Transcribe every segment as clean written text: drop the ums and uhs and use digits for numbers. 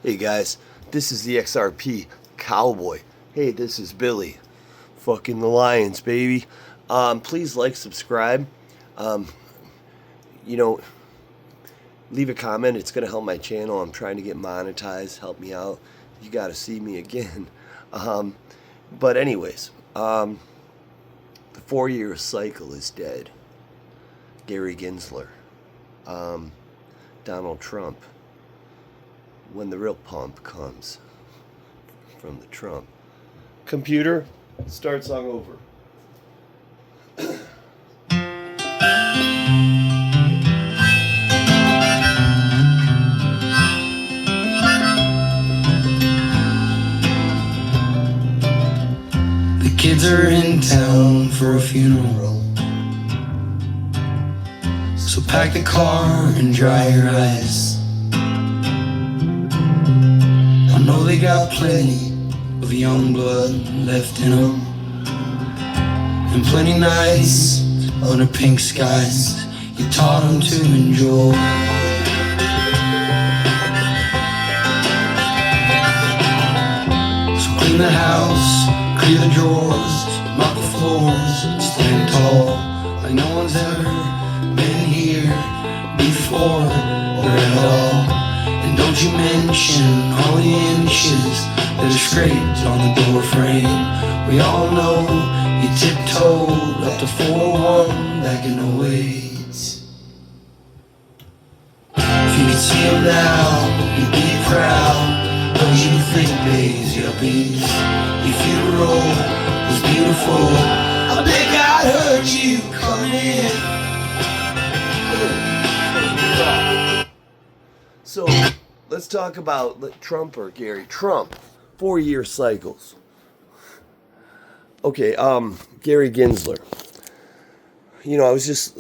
Hey guys, this is the XRP Cowboy. Hey, this is Billy. Fucking the Lions, baby. Please like, subscribe. Um, you know, leave a comment. It's gonna help my channel. I'm trying to get monetized. Help me out. You gotta see me again. Um, but anyways, the 4-year cycle is dead. Gary Gensler. Donald Trump. When the real pump comes from the Trump. Computer, start song over. The kids are in town for a funeral, so pack the car and dry your eyes. I know they got plenty of young blood left in them, and plenty nights under pink skies you taught them to enjoy. So clean the house, clear the drawers, mop the floors, stand tall like no one's ever been here before or at all. And don't you mention all the inches that are scraped on the door frame. We all know you tiptoed up to 4-1 back in the ways. If you could see him now, you'd be proud. Don't you think days yuppies, your funeral was beautiful. I think I heard you coming in. So let's talk about Trump or Gary. Trump, 4-year cycles. Okay, Gary Gensler. I was just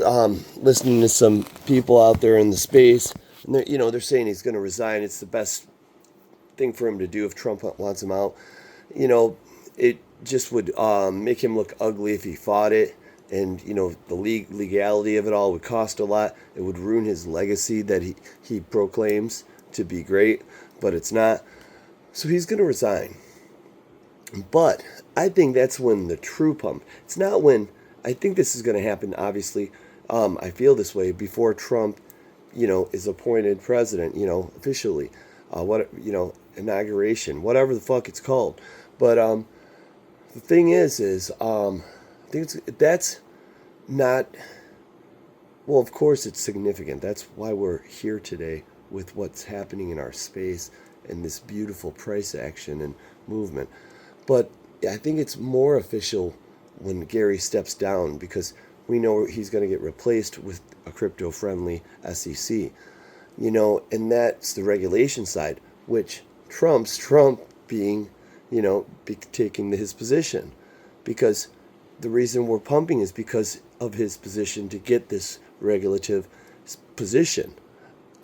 listening to some people out there in the space, and they're saying he's going to resign. It's the best thing for him to do if Trump wants him out. It just would make him look ugly if he fought it, and the legality of it all would cost a lot. It would ruin his legacy that he proclaims to be great, but it's not. So he's going to resign. But I think that's when the true pump. It's not when. I think this is going to happen. Obviously, I feel this way before Trump, is appointed president. Officially, inauguration, whatever the fuck it's called. But the thing is I think that's not. Well, of course it's significant. That's why we're here today with what's happening in our space and this beautiful price action and movement. But I think it's more official when Gary steps down, because we know he's going to get replaced with a crypto-friendly SEC. And that's the regulation side, which Trump being, taking his position. Because the reason we're pumping is because of his position to get this regulative position.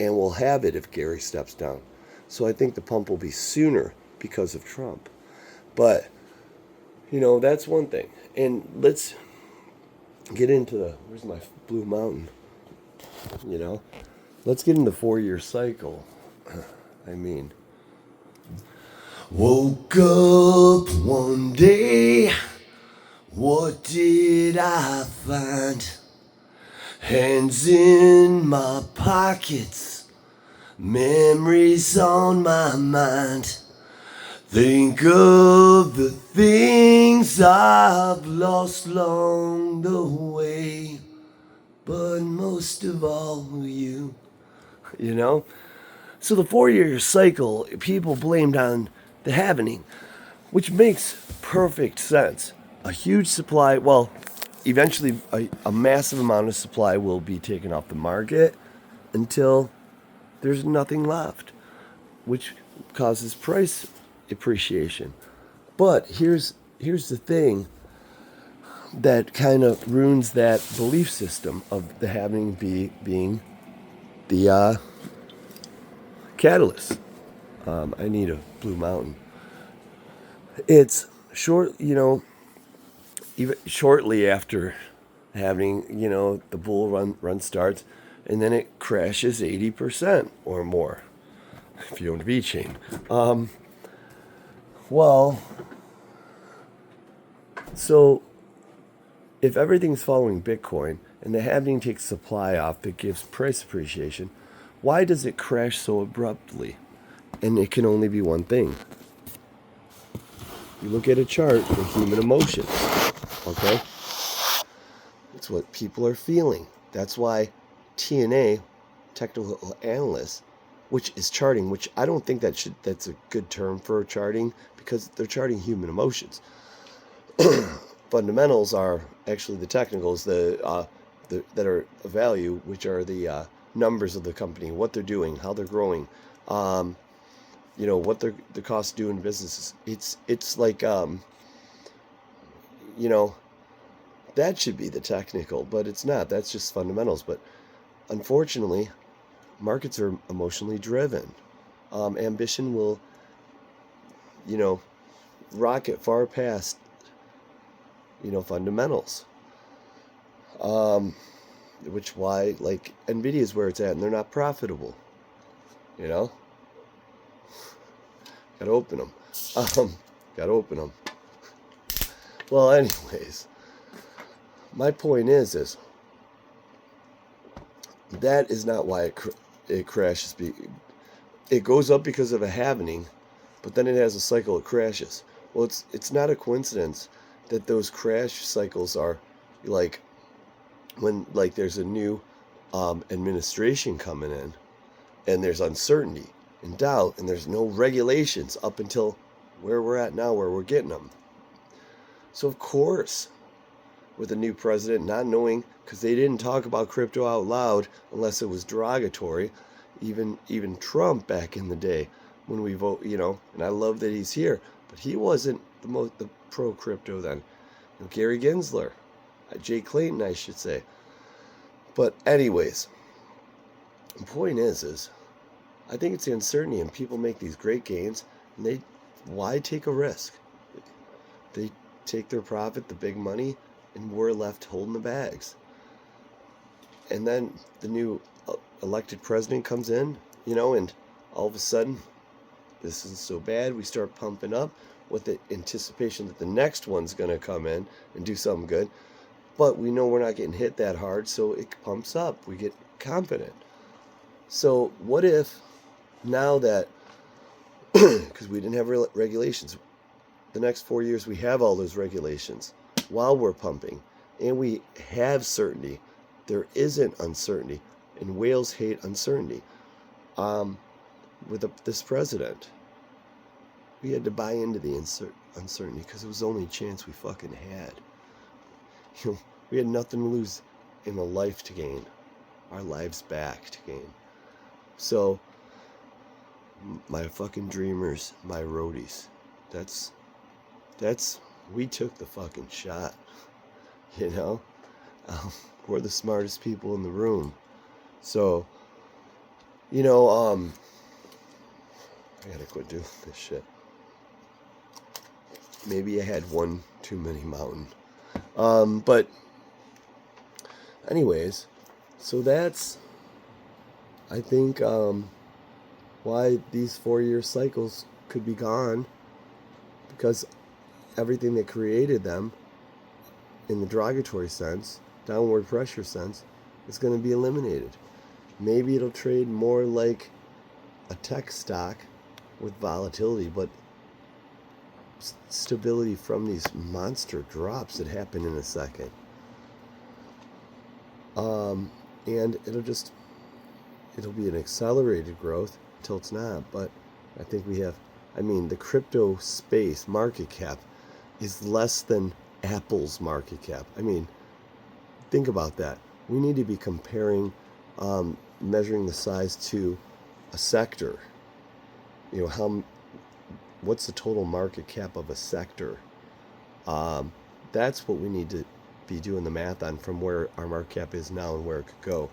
And we'll have it if Gary steps down. So I think the pump will be sooner because of Trump. But, that's one thing. And let's get into where's my Blue Mountain? Let's get into the 4-year cycle. Woke up one day, what did I find? Hands in my pockets, memories on my mind. Think of the things I've lost along the way, but most of all you. So the 4-year cycle, people blamed on the halvening, which makes perfect sense. A huge supply, eventually a massive amount of supply will be taken off the market until there's nothing left, which causes price appreciation. But here's the thing that kind of ruins that belief system of the halving being the catalyst. I need a Blue Mountain. It's short, even shortly after having, the bull run starts, and then it crashes 80% or more. if you owned VeChain. Well, so if everything's following Bitcoin and the halving takes supply off that gives price appreciation, why does it crash so abruptly? And it can only be one thing. You look at a chart, the human emotions, okay? It's what people are feeling. That's why TNA, technical analysts, which is charting, which I don't think that's a good term for charting because they're charting human emotions. Fundamentals are actually the technicals that are of value, which are the numbers of the company, what they're doing, how they're growing, what the cost of doing business is. It's like that should be the technical, but it's not. That's just fundamentals. But unfortunately, markets are emotionally driven. Ambition will, rocket far past, fundamentals. Which why, like, Nvidia is where it's at, and they're not profitable. Gotta open them. Gotta open them. Well, anyways, my point is that is not why it crashes. It goes up because of a happening, but then it has a cycle of crashes. Well, it's not a coincidence that those crash cycles are like when there's a new administration coming in, and there's uncertainty and doubt, and there's no regulations up until where we're at now, where we're getting them. So of course, with a new president, not knowing, because they didn't talk about crypto out loud unless it was derogatory. Even Trump back in the day when we vote, and I love that he's here, but he wasn't the pro crypto then. Gary Gensler, Jay Clayton, I should say. But anyways, the point is I think it's the uncertainty, and people make these great gains, and why take a risk? They take their profit, the big money, and we're left holding the bags. And then the new elected president comes in, and all of a sudden, this isn't so bad. We start pumping up with the anticipation that the next one's going to come in and do something good. But we know we're not getting hit that hard, so it pumps up. We get confident. So what if now that, because we didn't have regulations, the next 4 years we have all those regulations while we're pumping, and we have certainty. There isn't uncertainty, and whales hate uncertainty. With this president, we had to buy into the uncertainty because it was the only chance we fucking had. We had nothing to lose and a life to gain, our lives back to gain. So, my fucking dreamers, my roadies, that's we took the fucking shot. We're the smartest people in the room. So, I gotta quit doing this shit. Maybe I had one too many mountain. But anyways, so that's, I think, why these 4-year cycles could be gone, because everything that created them in the derogatory sense, downward pressure sense, is going to be eliminated. Maybe it'll trade more like a tech stock with volatility, but stability from these monster drops that happen in a second. And it'll be an accelerated growth until it's not. But I think the crypto space market cap is less than Apple's market cap. Think about that. We need to be comparing, measuring the size to a sector. What's the total market cap of a sector? That's what we need to be doing the math on, from where our market cap is now and where it could go.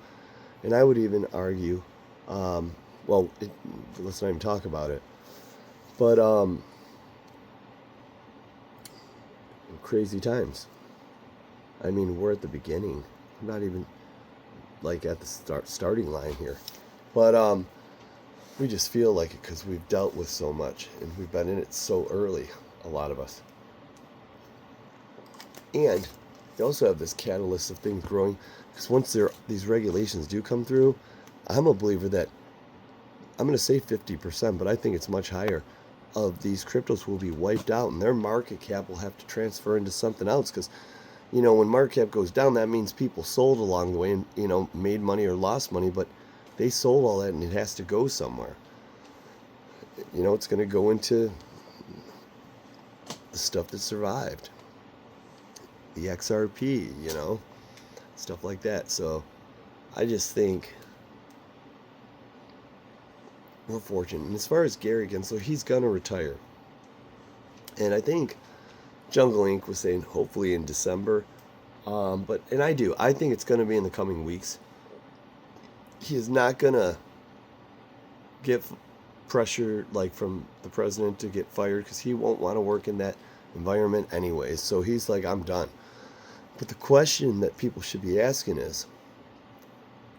And I would even argue, let's not even talk about it, but crazy times. We're at the beginning. I'm not even at the starting line here. But we just feel like it because we've dealt with so much and we've been in it so early, a lot of us. And you also have this catalyst of things growing because once these regulations do come through, I'm a believer that I'm going to say 50%, but I think it's much higher of these cryptos will be wiped out and their market cap will have to transfer into something else because, you know, when market cap goes down, that means people sold along the way and, you know, made money or lost money, but they sold all that and it has to go somewhere. You know, it's going to go into the stuff that survived. The XRP, you know, stuff like that. So I just think we're fortunate. And as far as Gary Gensler, he's going to retire. And I think Jungle Inc. was saying hopefully in December. I think it's going to be in the coming weeks. He is not going to get pressure like from the president to get fired because he won't want to work in that environment anyways. So he's like, I'm done. But the question that people should be asking is,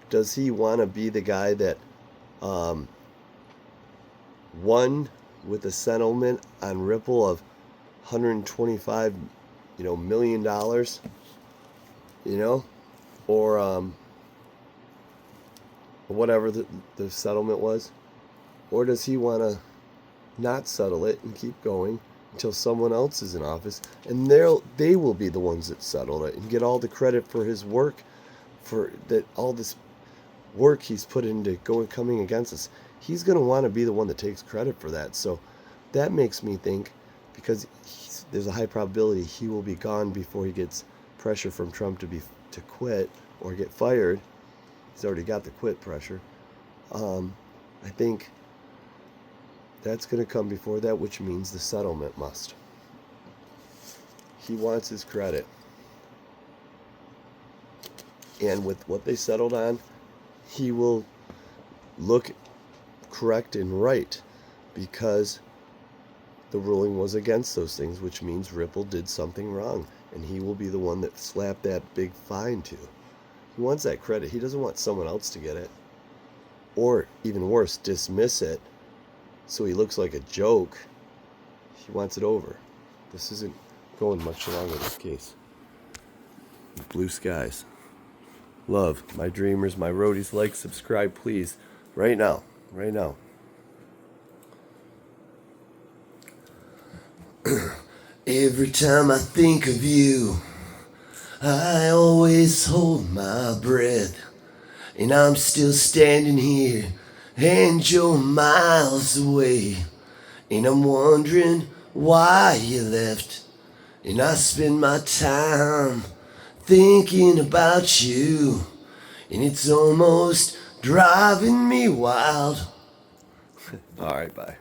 does he want to be the guy that won with a settlement on Ripple of $125 million, or whatever the settlement was? Or does he want to not settle it and keep going until someone else is in office and they will be the ones that settle it and get all the credit for his work, for that, all this work he's put into coming against us? He's going to want to be the one that takes credit for that. So that makes me think, because there's a high probability he will be gone before he gets pressure from Trump to quit or get fired. He's already got the quit pressure. I think that's going to come before that, which means the settlement must. He wants his credit. And with what they settled on, he will look correct and right because the ruling was against those things, which means Ripple did something wrong. And he will be the one that slapped that big fine to. He wants that credit. He doesn't want someone else to get it. Or, even worse, dismiss it so he looks like a joke. He wants it over. This isn't going much longer, this case. Blue skies. Love, my dreamers, my roadies. Like, subscribe, please. Right now. Right now. Every time I think of you, I always hold my breath. And I'm still standing here, and you're miles away. And I'm wondering why you left. And I spend my time thinking about you. And it's almost driving me wild. All right, bye.